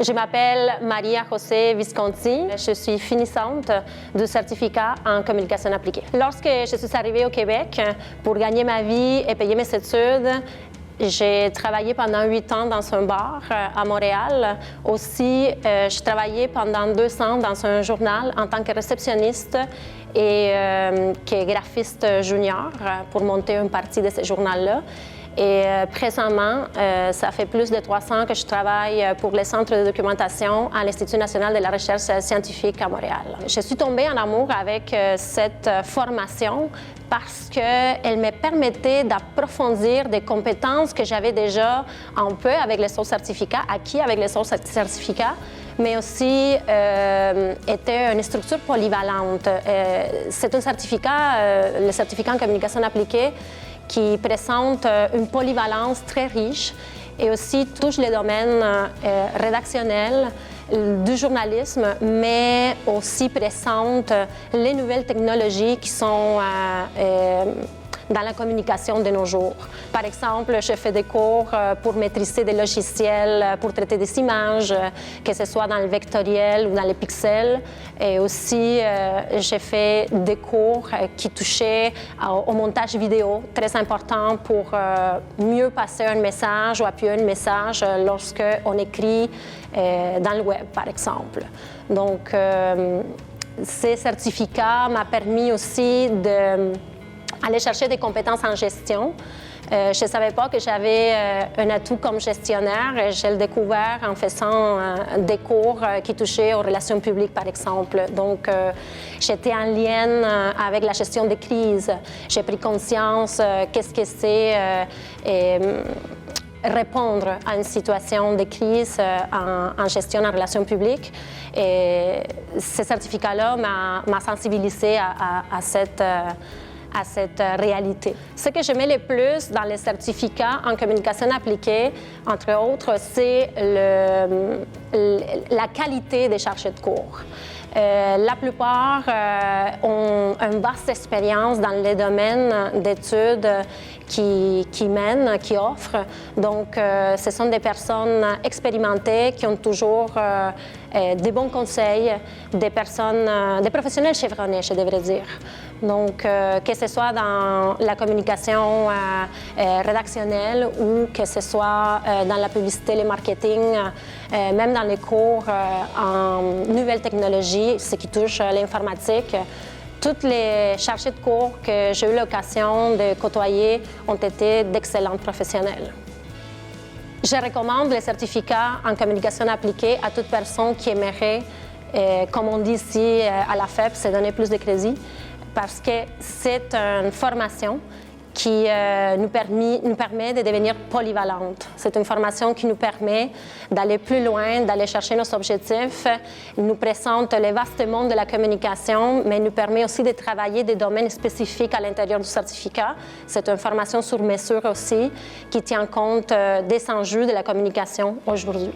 Je m'appelle Maria José Visconti. Je suis finissante du certificat en communication appliquée. Lorsque je suis arrivée au Québec pour gagner ma vie et payer mes études, j'ai travaillé pendant 8 ans dans un bar à Montréal. Aussi, je travaillais pendant 2 ans dans un journal en tant que réceptionniste et que graphiste junior pour monter une partie de ce journal-là. Et présentement, ça fait plus de 3 ans que je travaille pour le Centre de documentation à l'Institut national de la recherche scientifique à Montréal. Je suis tombée en amour avec cette formation parce qu'elle me permettait d'approfondir des compétences que j'avais déjà un peu avec les autres certificats, acquis avec les autres certificats, mais aussi était une structure polyvalente. C'est un certificat, le certificat en communication appliquée, qui présente une polyvalence très riche et aussi touche les domaines rédactionnels du journalisme, mais aussi présente les nouvelles technologies qui sont dans la communication de nos jours. Par exemple, je fais des cours pour maîtriser des logiciels pour traiter des images, que ce soit dans le vectoriel ou dans les pixels. Et aussi, j'ai fait des cours qui touchaient au montage vidéo, très important pour mieux passer un message ou appuyer un message lorsqu'on écrit dans le web, par exemple. Donc, ces certificats m'ont permis aussi d'aller chercher des compétences en gestion. Je ne savais pas que j'avais un atout comme gestionnaire. Je l'ai découvert en faisant des cours qui touchaient aux relations publiques, par exemple. Donc, j'étais en lien avec la gestion des crises. J'ai pris conscience qu'est-ce que c'est répondre à une situation de crise en gestion en relations publiques. Et ce certificat-là m'a sensibilisée à cette réalité. Ce que j'aimais le plus dans les certificats en communication appliquée, entre autres, c'est la qualité des chargés de cours. La plupart ont une vaste expérience dans les domaines d'études qui mènent, qui offrent. Donc, ce sont des personnes expérimentées qui ont toujours des bons conseils, des professionnels chevronnés, je devrais dire. Donc, que ce soit dans la communication rédactionnelle ou que ce soit dans la publicité, le marketing, même dans les cours en nouvelles technologies, ce qui touche l'informatique. Toutes les chargés de cours que j'ai eu l'occasion de côtoyer ont été d'excellents professionnels. Je recommande les certificats en communication appliquée à toute personne qui aimerait, comme on dit ici à la FEP, se donner plus de crédit, parce que c'est une formation qui nous permet de devenir polyvalente. C'est une formation qui nous permet d'aller plus loin, d'aller chercher nos objectifs, nous présente le vaste monde de la communication, mais nous permet aussi de travailler des domaines spécifiques à l'intérieur du certificat. C'est une formation sur mesure aussi qui tient compte des enjeux de la communication aujourd'hui.